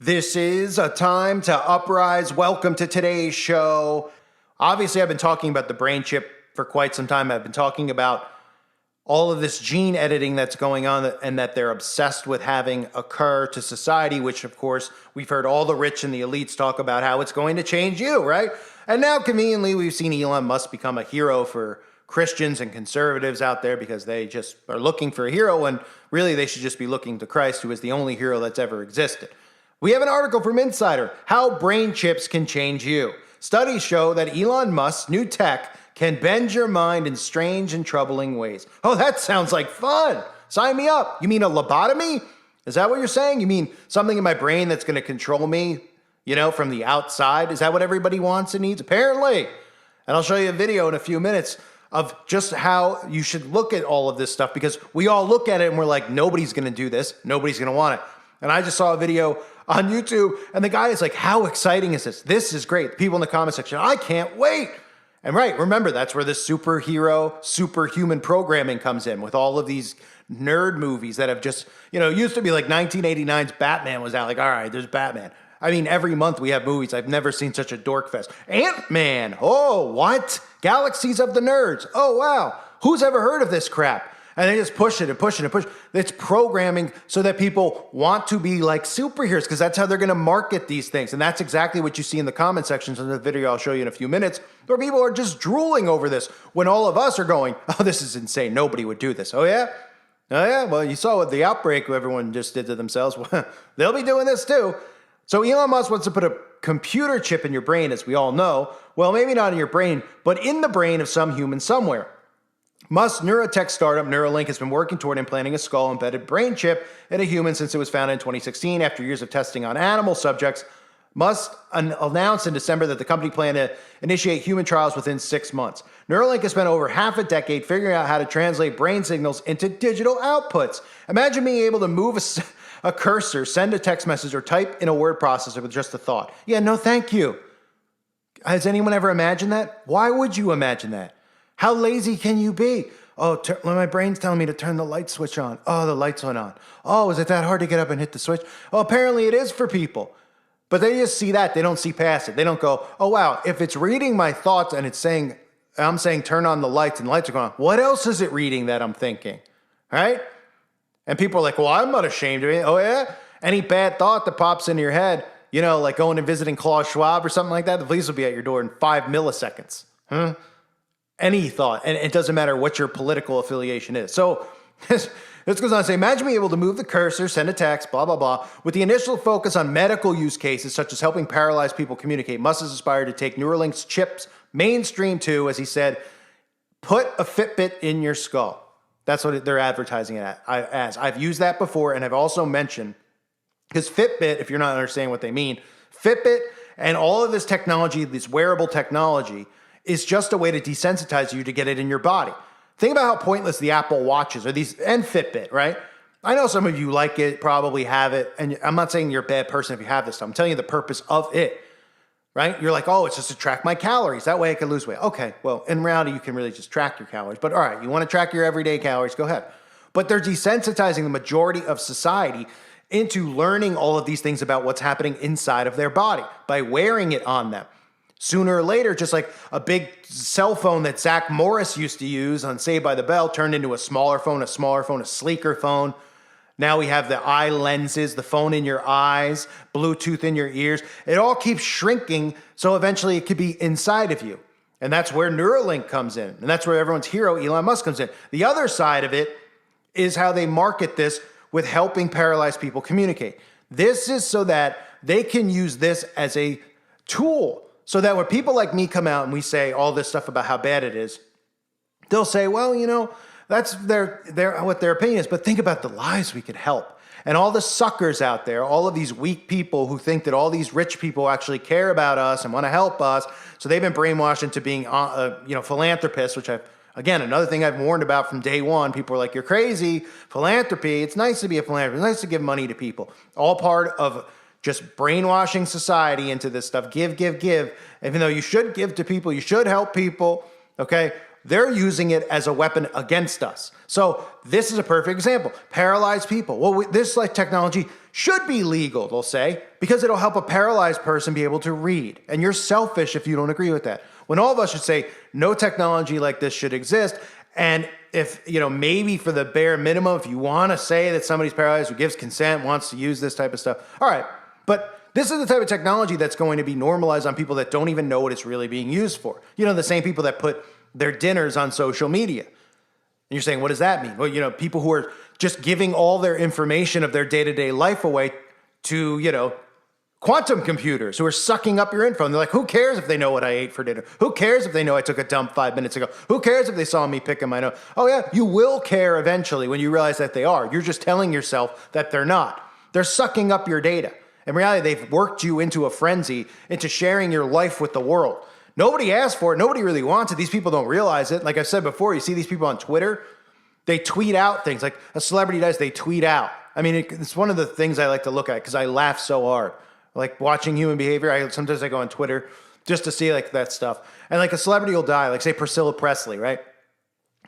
This is a time to uprise. Welcome to today's show. Obviously, I've been talking about the brain chip for quite some time. I've been talking about all of this gene editing that's going on and that they're obsessed with having occur to society, which, of course, we've heard all the rich and the elites talk about how it's going to change you, right? And now, conveniently, we've seen Elon Musk become a hero for Christians and conservatives out there because they just are looking for a hero when really they should just be looking to Christ, who is the only hero that's ever existed. We have an article from Insider, How Brain Chips Can Change You. Studies show that Elon Musk's new tech can bend your mind in strange and troubling ways. Oh, that sounds like fun. Sign me up. You mean a lobotomy? Is that what you're saying? You mean something in my brain that's going to control me, from the outside? Is that what everybody wants and needs? Apparently. And I'll show you a video in a few minutes of just how you should look at all of this stuff, because we all look at it and we're like, nobody's going to do this. Nobody's going to want it. And I just saw a video on YouTube, and the guy is like, how exciting is this? This is great. The people in the comment section, I can't wait. And right, remember, that's where the superhero, superhuman programming comes in with all of these nerd movies that have just, it used to be like 1989's Batman was out. Like, all right, there's Batman. I mean, every month we have movies. I've never seen such a dork fest. Ant-Man. Oh, what? Galaxies of the Nerds. Oh, wow. Who's ever heard of this crap? And they just push it and push it and push it. It's programming so that people want to be like superheroes, because that's how they're going to market these things. And that's exactly what you see in the comment sections of the video I'll show you in a few minutes, where people are just drooling over this when all of us are going, oh, this is insane. Nobody would do this. Oh, yeah? Oh, yeah? Well, you saw what the outbreak everyone just did to themselves. They'll be doing this too. So Elon Musk wants to put a computer chip in your brain, as we all know. Well, maybe not in your brain, but in the brain of some human somewhere. Musk's neurotech startup Neuralink has been working toward implanting a skull-embedded brain chip in a human since it was founded in 2016. After years of testing on animal subjects, Musk announced in December that the company planned to initiate human trials within 6 months. Neuralink has spent over half a decade figuring out how to translate brain signals into digital outputs. Imagine being able to move a cursor, send a text message, or type in a word processor with just a thought. Yeah, no thank you. Has anyone ever imagined that? Why would you imagine that? How lazy can you be? Oh, my brain's telling me to turn the light switch on. Oh, the lights went on. Oh, is it that hard to get up and hit the switch? Oh, apparently it is for people. But they just see that. They don't see past it. They don't go, oh, wow, if it's reading my thoughts and I'm saying turn on the lights and the lights are going on, what else is it reading that I'm thinking? Right? And people are like, well, I'm not ashamed of it. Oh, yeah? Any bad thought that pops into your head, like going and visiting Klaus Schwab or something like that, the police will be at your door in 5 milliseconds. Any thought, and it doesn't matter what your political affiliation is. So this goes on to say, imagine being able to move the cursor, send a text, blah, blah, blah, with the initial focus on medical use cases such as helping paralyzed people communicate. Musk has aspired to take Neuralink's chips mainstream too, as he said, put a Fitbit in your skull. That's what they're advertising it as. I've used that before, and I've also mentioned, because Fitbit, if you're not understanding what they mean, Fitbit and all of this technology, this wearable technology, is just a way to desensitize you to get it in your body. Think about how pointless the Apple Watches are, and Fitbit, right? I know some of you like it, probably have it, and I'm not saying you're a bad person if you have this stuff. I'm telling you the purpose of it, right? You're like, oh, it's just to track my calories. That way I can lose weight. Okay, well, in reality, you can really just track your calories. But all right, you want to track your everyday calories, go ahead. But they're desensitizing the majority of society into learning all of these things about what's happening inside of their body by wearing it on them. Sooner or later, just like a big cell phone that Zach Morris used to use on Saved by the Bell turned into a smaller phone, a sleeker phone. Now we have the eye lenses, the phone in your eyes, Bluetooth in your ears. It all keeps shrinking, so eventually it could be inside of you. And that's where Neuralink comes in. And that's where everyone's hero, Elon Musk, comes in. The other side of it is how they market this with helping paralyzed people communicate. This is so that they can use this as a tool. So that when people like me come out and we say all this stuff about how bad it is, they'll say, well, that's what their opinion is. But think about the lives we could help. And all the suckers out there, all of these weak people who think that all these rich people actually care about us and want to help us. So they've been brainwashed into being, philanthropists, which again, another thing I've warned about from day one. People are like, you're crazy. Philanthropy, it's nice to be a philanthropist. It's nice to give money to people. All part of just brainwashing society into this stuff. Give. Even though you should give to people, you should help people, okay? they're using it as a weapon against us. So this is a perfect example. Paralyzed people. Well, this like technology should be legal, they'll say, because it'll help a paralyzed person be able to read. And you're selfish if you don't agree with that. When all of us should say no technology like this should exist. And if, maybe for the bare minimum, if you want to say that somebody's paralyzed who gives consent, wants to use this type of stuff, all right. But this is the type of technology that's going to be normalized on people that don't even know what it's really being used for. The same people that put their dinners on social media. And you're saying, what does that mean? Well, people who are just giving all their information of their day-to-day life away to, quantum computers who are sucking up your info. And they're like, who cares if they know what I ate for dinner? Who cares if they know I took a dump 5 minutes ago? Who cares if they saw me picking my nose? Oh yeah, you will care eventually when you realize that they are. You're just telling yourself that they're not. They're sucking up your data. In reality, they've worked you into a frenzy, into sharing your life with the world. Nobody asked for it. Nobody really wants it. These people don't realize it. Like I said before, you see these people on Twitter, they tweet out things. Like a celebrity does, they tweet out. I mean, it's one of the things I like to look at because I laugh so hard. Like watching human behavior. Sometimes I go on Twitter just to see like that stuff. And like a celebrity will die, like say Priscilla Presley, right?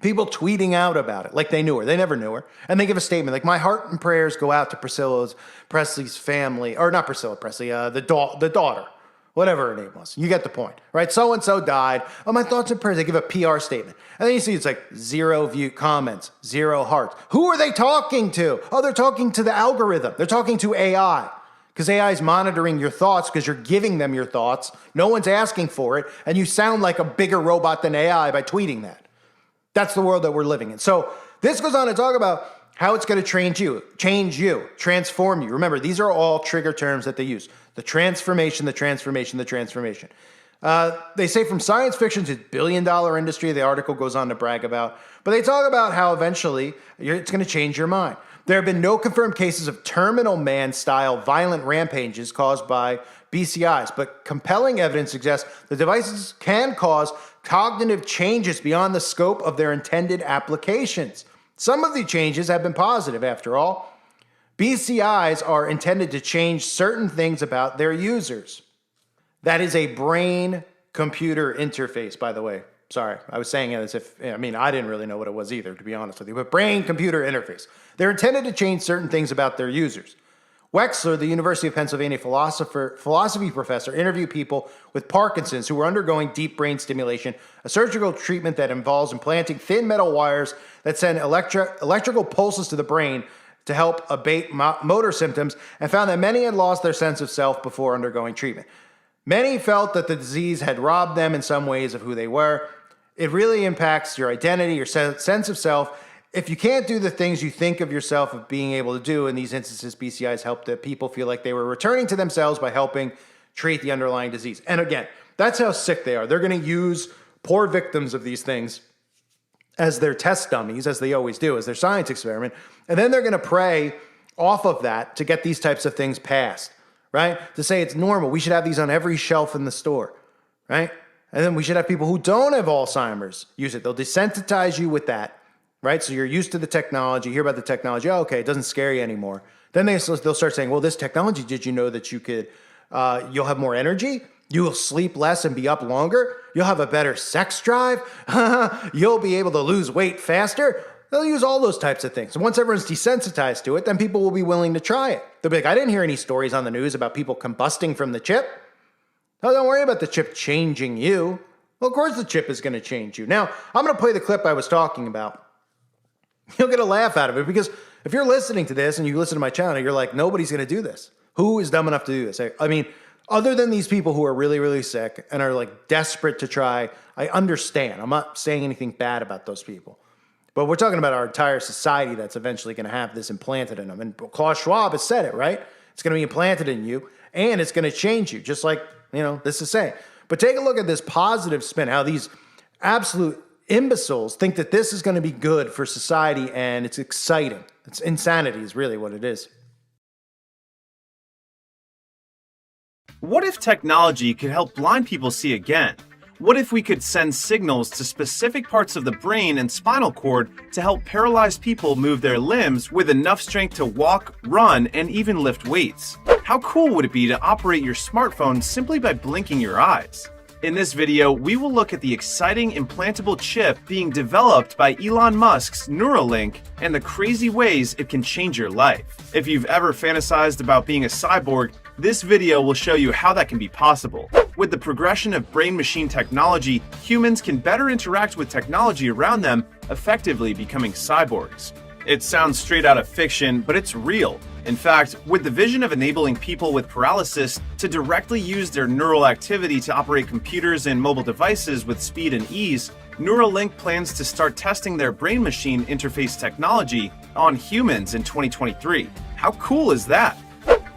People tweeting out about it like they knew her. They never knew her. And they give a statement like, my heart and prayers go out to Presley's family, or not Priscilla Presley, the daughter, whatever her name was. You get the point, right? So-and-so died. Oh, my thoughts and prayers. They give a PR statement. And then you see it's like 0 view comments, 0 hearts. Who are they talking to? Oh, they're talking to the algorithm. They're talking to AI. Because AI is monitoring your thoughts because you're giving them your thoughts. No one's asking for it. And you sound like a bigger robot than AI by tweeting that. That's the world that we're living in. So this goes on to talk about how it's going to change you, transform you. Remember, these are all trigger terms that they use. The transformation, the transformation, the transformation. They say from science fiction to billion-dollar industry, the article goes on to brag about. But they talk about how eventually it's going to change your mind. There have been no confirmed cases of terminal man-style violent rampages caused by BCIs, but compelling evidence suggests the devices can cause cognitive changes beyond the scope of their intended applications. Some of the changes have been positive, after all. BCIs are intended to change certain things about their users. That is a brain-computer interface, by the way. Sorry, I was saying it as if, I didn't really know what it was either, to be honest with you, but brain-computer interface. They're intended to change certain things about their users. Wexler, the University of Pennsylvania philosophy professor, interviewed people with Parkinson's who were undergoing deep brain stimulation, a surgical treatment that involves implanting thin metal wires that send electrical pulses to the brain to help abate motor symptoms, and found that many had lost their sense of self before undergoing treatment. Many felt that the disease had robbed them in some ways of who they were. It really impacts your identity, your sense of self. If you can't do the things you think of yourself of being able to do, in these instances, BCIs helped the people feel like they were returning to themselves by helping treat the underlying disease. And again, that's how sick they are. They're going to use poor victims of these things as their test dummies, as they always do, as their science experiment. And then they're going to prey off of that to get these types of things passed, right? To say it's normal. We should have these on every shelf in the store, right? And then we should have people who don't have Alzheimer's use it. They'll desensitize you with that, right? So you're used to the technology, you hear about the technology, oh, okay, it doesn't scare you anymore. Then they'll start saying, well, this technology, did you know that you could, you'll have more energy? You will sleep less and be up longer? You'll have a better sex drive? You'll be able to lose weight faster? They'll use all those types of things. And once everyone's desensitized to it, then people will be willing to try it. They'll be like, I didn't hear any stories on the news about people combusting from the chip. Oh, don't worry about the chip changing you. Well, of course the chip is going to change you. Now, I'm going to play the clip I was talking about. You'll get a laugh out of it because if you're listening to this and you listen to my channel, you're like, nobody's going to do this. Who is dumb enough to do this? I mean, other than these people who are really, really sick and are like desperate to try, I understand. I'm not saying anything bad about those people. But we're talking about our entire society that's eventually going to have this implanted in them. And Klaus Schwab has said it, right? It's going to be implanted in you and it's going to change you, just like, this is saying. But take a look at this positive spin, how these absolute imbeciles think that this is going to be good for society and it's exciting. It's insanity is really what it is. What if technology could help blind people see again? What if we could send signals to specific parts of the brain and spinal cord to help paralyzed people move their limbs with enough strength to walk, run, and even lift weights? How cool would it be to operate your smartphone simply by blinking your eyes? In this video, we will look at the exciting implantable chip being developed by Elon Musk's Neuralink and the crazy ways it can change your life. If you've ever fantasized about being a cyborg, this video will show you how that can be possible. With the progression of brain-machine technology, humans can better interact with technology around them, effectively becoming cyborgs. It sounds straight out of fiction, but it's real. In fact, with the vision of enabling people with paralysis to directly use their neural activity to operate computers and mobile devices with speed and ease, Neuralink plans to start testing their brain-machine interface technology on humans in 2023. How cool is that?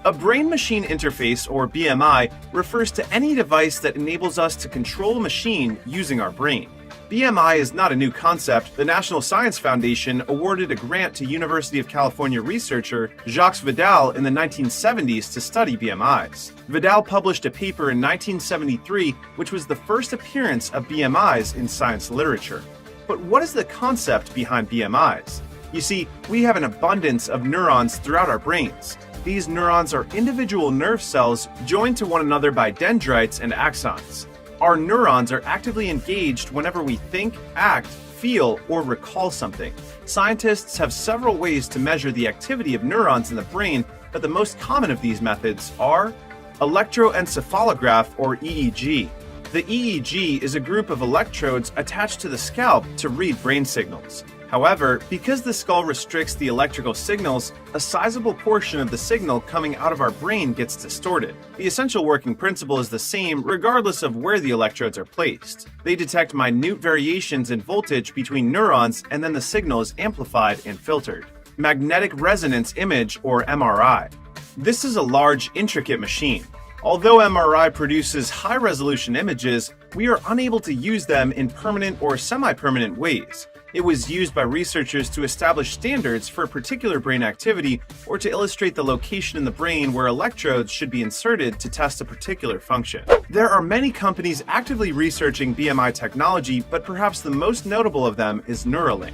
A brain-machine interface, or BMI, refers to any device that enables us to control a machine using our brain. BMI is not a new concept. The National Science Foundation awarded a grant to University of California researcher Jacques Vidal in the 1970s to study BMIs. Vidal published a paper in 1973, which was the first appearance of BMIs in science literature. But what is the concept behind BMIs? You see, we have an abundance of neurons throughout our brains. These neurons are individual nerve cells joined to one another by dendrites and axons. Our neurons are actively engaged whenever we think, act, feel, or recall something. Scientists have several ways to measure the activity of neurons in the brain, but the most common of these methods are electroencephalograph, or EEG. The EEG is a group of electrodes attached to the scalp to read brain signals. However, because the skull restricts the electrical signals, a sizable portion of the signal coming out of our brain gets distorted. The essential working principle is the same regardless of where the electrodes are placed. They detect minute variations in voltage between neurons, and then the signal is amplified and filtered. Magnetic resonance image, or MRI. This is a large, intricate machine. Although MRI produces high-resolution images, we are unable to use them in permanent or semi-permanent ways. It was used by researchers to establish standards for a particular brain activity or to illustrate the location in the brain where electrodes should be inserted to test a particular function. There are many companies actively researching BMI technology, but perhaps the most notable of them is Neuralink.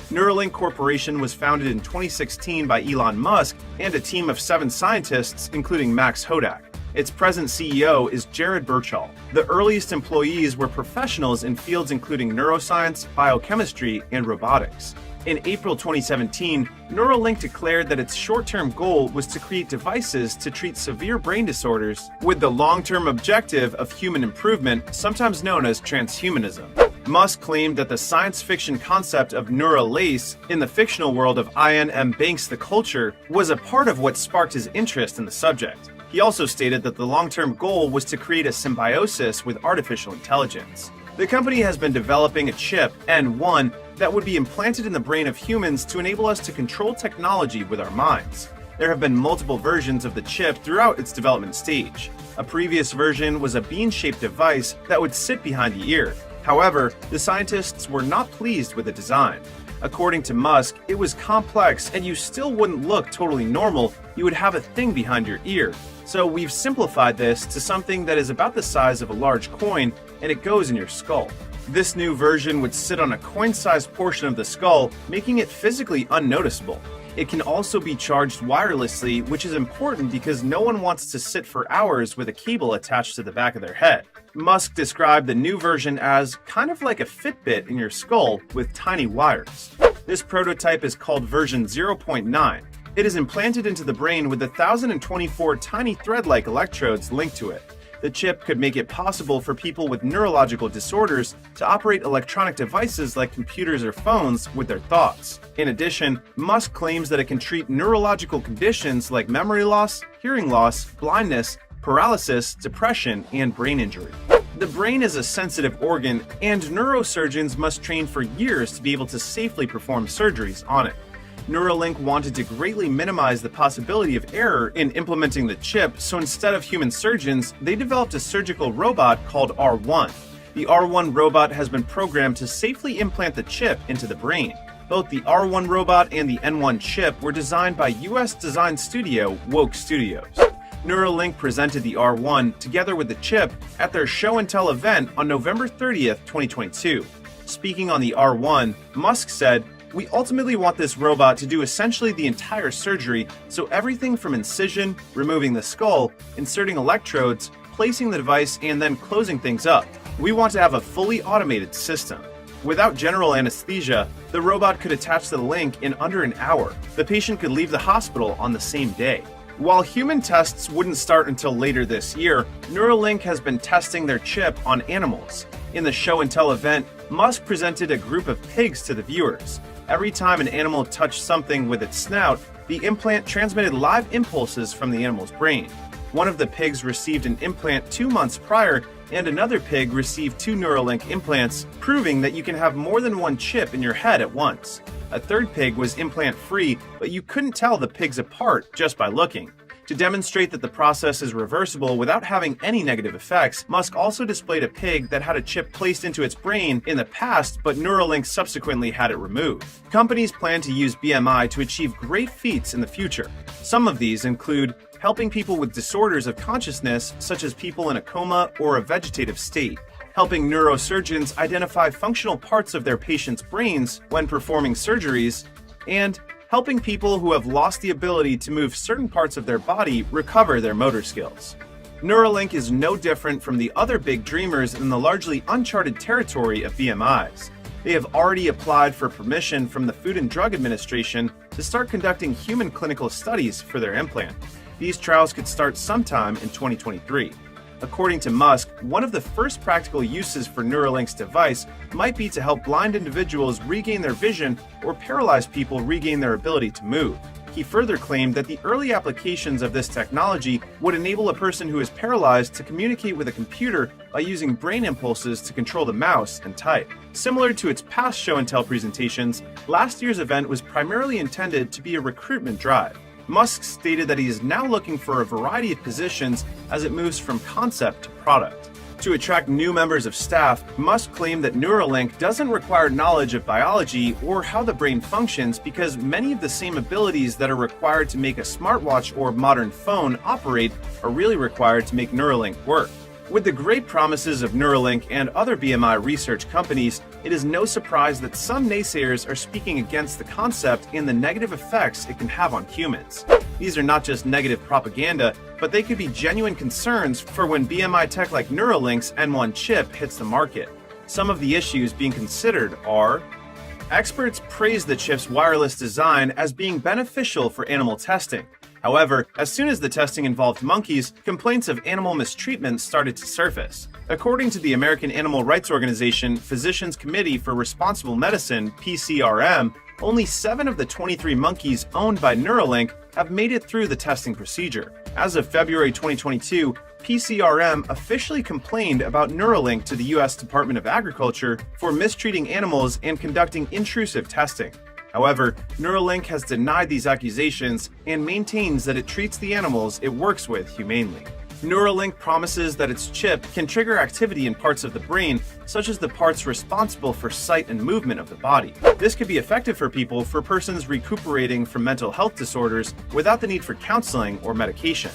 Neuralink Corporation was founded in 2016 by Elon Musk and a team of 7 scientists, including Max Hodak. Its present CEO is Jared Birchall. The earliest employees were professionals in fields including neuroscience, biochemistry, and robotics. In April 2017, Neuralink declared that its short-term goal was to create devices to treat severe brain disorders with the long-term objective of human improvement, sometimes known as transhumanism. Musk claimed that the science fiction concept of neural lace in the fictional world of Iain M. Banks' The Culture was a part of what sparked his interest in the subject. He also stated that the long-term goal was to create a symbiosis with artificial intelligence. The company has been developing a chip, N1, that would be implanted in the brain of humans to enable us to control technology with our minds. There have been multiple versions of the chip throughout its development stage. A previous version was a bean-shaped device that would sit behind the ear. However, the scientists were not pleased with the design. According to Musk, it was complex and you still wouldn't look totally normal, you would have a thing behind your ear. So we've simplified this to something that is about the size of a large coin, and it goes in your skull. This new version would sit on a coin-sized portion of the skull, making it physically unnoticeable. It can also be charged wirelessly, which is important because no one wants to sit for hours with a cable attached to the back of their head. Musk described the new version as kind of like a Fitbit in your skull with tiny wires. This prototype is called version 0.9. It is implanted into the brain with 1,024 tiny thread-like electrodes linked to it. The chip could make it possible for people with neurological disorders to operate electronic devices like computers or phones with their thoughts. In addition, Musk claims that it can treat neurological conditions like memory loss, hearing loss, blindness, paralysis, depression, and brain injury. The brain is a sensitive organ, and neurosurgeons must train for years to be able to safely perform surgeries on it. Neuralink wanted to greatly minimize the possibility of error in implementing the chip, so instead of human surgeons, they developed a surgical robot called R1. The R1 robot has been programmed to safely implant the chip into the brain. Both the R1 robot and the N1 chip were designed by US design studio Woke Studios. Neuralink presented the R1 together with the chip at their show and tell event on November 30th, 2022. Speaking on the R1, Musk said, "We ultimately want this robot to do essentially the entire surgery, so everything from incision, removing the skull, inserting electrodes, placing the device and then closing things up. We want to have a fully automated system. Without general anesthesia, the robot could attach the link in under an hour. The patient could leave the hospital on the same day. While human tests wouldn't start until later this year, Neuralink has been testing their chip on animals. In the show and tell event, Musk presented a group of pigs to the viewers. Every time an animal touched something with its snout, the implant transmitted live impulses from the animal's brain. One of the pigs received an implant 2 months prior, and another pig received 2 Neuralink implants, proving that you can have more than one chip in your head at once. A third pig was implant-free, but you couldn't tell the pigs apart just by looking. To demonstrate that the process is reversible without having any negative effects, Musk also displayed a pig that had a chip placed into its brain in the past, but Neuralink subsequently had it removed. Companies plan to use BMI to achieve great feats in the future. Some of these include helping people with disorders of consciousness, such as people in a coma or a vegetative state, helping neurosurgeons identify functional parts of their patients' brains when performing surgeries, and helping people who have lost the ability to move certain parts of their body recover their motor skills. Neuralink is no different from the other big dreamers in the largely uncharted territory of BMIs. They have already applied for permission from the Food and Drug Administration to start conducting human clinical studies for their implant. These trials could start sometime in 2023. According to Musk, one of the first practical uses for Neuralink's device might be to help blind individuals regain their vision or paralyzed people regain their ability to move. He further claimed that the early applications of this technology would enable a person who is paralyzed to communicate with a computer by using brain impulses to control the mouse and type. Similar to its past show and tell presentations, last year's event was primarily intended to be a recruitment drive. Musk stated that he is now looking for a variety of positions as it moves from concept to product. To attract new members of staff, Musk claimed that Neuralink doesn't require knowledge of biology or how the brain functions because many of the same abilities that are required to make a smartwatch or modern phone operate are really required to make Neuralink work. With the great promises of Neuralink and other BMI research companies, it is no surprise that some naysayers are speaking against the concept and the negative effects it can have on humans. These are not just negative propaganda, but they could be genuine concerns for when BMI tech like Neuralink's N1 chip hits the market. Some of the issues being considered are: experts praise the chip's wireless design as being beneficial for animal testing. However, as soon as the testing involved monkeys, complaints of animal mistreatment started to surface. According to the American Animal Rights Organization Physicians Committee for Responsible Medicine, PCRM, only 7 of the 23 monkeys owned by Neuralink have made it through the testing procedure. As of February 2022, PCRM officially complained about Neuralink to the U.S. Department of Agriculture for mistreating animals and conducting intrusive testing. However, Neuralink has denied these accusations and maintains that it treats the animals it works with humanely. Neuralink promises that its chip can trigger activity in parts of the brain, such as the parts responsible for sight and movement of the body. This could be effective for persons recuperating from mental health disorders without the need for counseling or medication.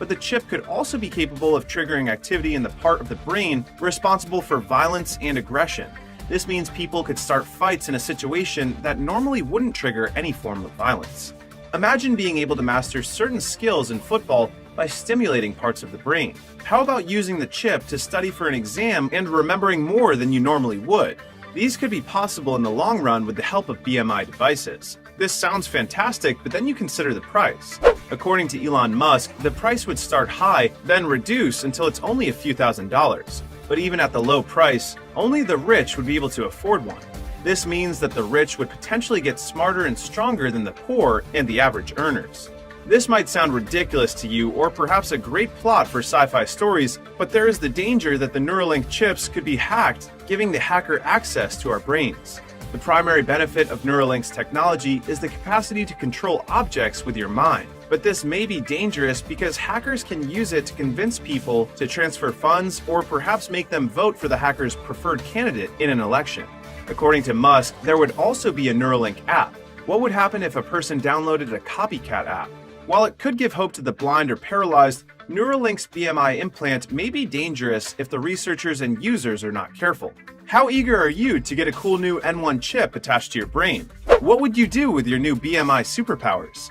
But the chip could also be capable of triggering activity in the part of the brain responsible for violence and aggression. This means people could start fights in a situation that normally wouldn't trigger any form of violence. Imagine being able to master certain skills in football by stimulating parts of the brain. How about using the chip to study for an exam and remembering more than you normally would? These could be possible in the long run with the help of BMI devices. This sounds fantastic, but then you consider the price. According to Elon Musk, the price would start high, then reduce until it's only a few $1,000s. But even at the low price, only the rich would be able to afford one. This means that the rich would potentially get smarter and stronger than the poor and the average earners. This might sound ridiculous to you or perhaps a great plot for sci-fi stories, but there is the danger that the Neuralink chips could be hacked, giving the hacker access to our brains. The primary benefit of Neuralink's technology is the capacity to control objects with your mind. But this may be dangerous because hackers can use it to convince people to transfer funds or perhaps make them vote for the hacker's preferred candidate in an election. According to Musk, there would also be a Neuralink app. What would happen if a person downloaded a copycat app? While it could give hope to the blind or paralyzed, Neuralink's BMI implant may be dangerous if the researchers and users are not careful. How eager are you to get a cool new N1 chip attached to your brain? What would you do with your new BMI superpowers?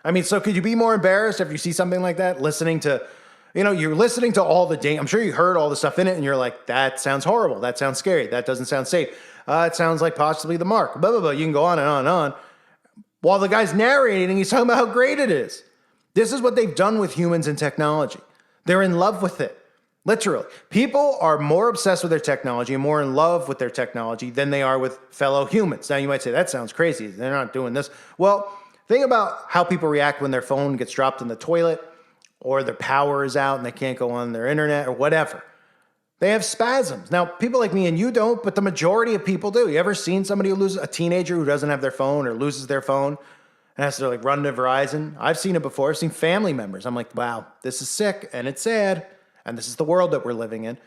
I mean, so could you be more embarrassed if you see something like that, listening to You're listening to all the I'm sure you heard all the stuff in it and you're like, that sounds horrible. That sounds scary. That doesn't sound safe. It sounds like possibly the mark. Blah, blah, blah. You can go on and on and on. While the guy's narrating, he's talking about how great it is. This is what they've done with humans and technology. They're in love with it. Literally. People are more obsessed with their technology and more in love with their technology than they are with fellow humans. Now, you might say, that sounds crazy. They're not doing this. Well, think about how people react when their phone gets dropped in the toilet or their power is out and they can't go on their internet or whatever. They have spasms. Now, people like me and you don't, but the majority of people do. You ever seen somebody who loses, a teenager who doesn't have their phone or loses their phone and has to like run to Verizon? I've seen it before. I've seen family members. I'm like, wow, this is sick and it's sad. And this is the world that we're living in.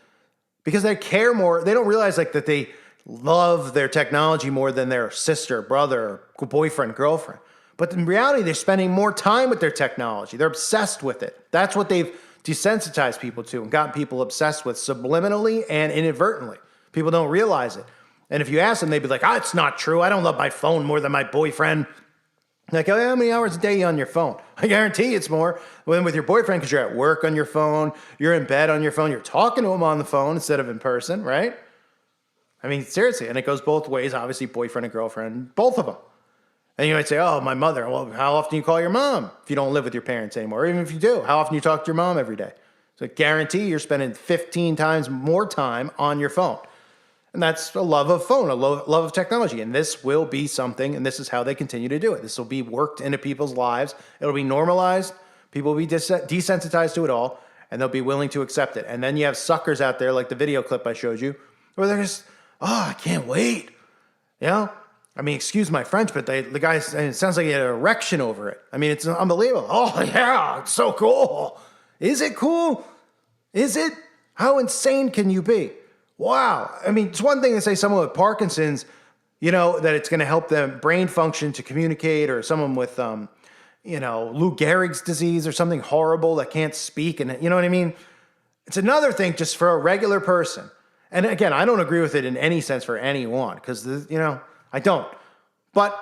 Because they care more. They don't realize like that they love their technology more than their sister, brother, boyfriend, girlfriend. But in reality, they're spending more time with their technology. They're obsessed with it. That's what they've desensitized people to and gotten people obsessed with subliminally and inadvertently. People don't realize it. And if you ask them, they'd be like, it's not true. I don't love my phone more than my boyfriend. Like, how many hours a day are you on your phone? I guarantee it's more than with your boyfriend because you're at work on your phone, you're in bed on your phone, you're talking to him on the phone instead of in person, right? I mean, seriously, and it goes both ways, obviously, boyfriend and girlfriend, both of them. And you might say, oh, my mother. Well, how often do you call your mom if you don't live with your parents anymore? Or even if you do, how often do you talk to your mom every day? So I guarantee you're spending 15 times more time on your phone. And that's a love of phone, a love of technology. And this will be something, and this is how they continue to do it. This will be worked into people's lives. It'll be normalized. People will be desensitized to it all, and they'll be willing to accept it. And then you have suckers out there like the video clip I showed you, where they're just, I can't wait. I mean, excuse my French, but the guy, it sounds like he had an erection over it. I mean, it's unbelievable. Oh, yeah, it's so cool. Is it cool? Is it? How insane can you be? Wow. I mean, it's one thing to say someone with Parkinson's, that it's going to help them brain function to communicate, or someone with, Lou Gehrig's disease or something horrible that can't speak. And you know what I mean? It's another thing just for a regular person. And again, I don't agree with it in any sense for anyone because, I don't. But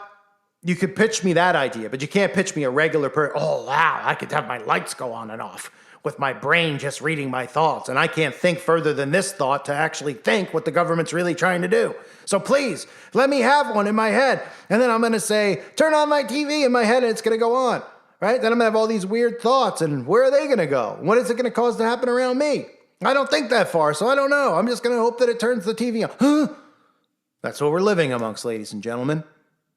you could pitch me that idea, but you can't pitch me a regular person. Oh, wow, I could have my lights go on and off with my brain just reading my thoughts. And I can't think further than this thought to actually think what the government's really trying to do. So please, let me have one in my head. And then I'm going to say, turn on my TV in my head and it's going to go on. Right? Then I'm going to have all these weird thoughts. And where are they going to go? What is it going to cause to happen around me? I don't think that far, so I don't know. I'm just going to hope that it turns the TV on. Huh? That's what we're living amongst, ladies and gentlemen.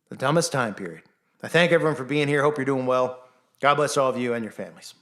The dumbest time period. I thank everyone for being here. Hope you're doing well. God bless all of you and your families.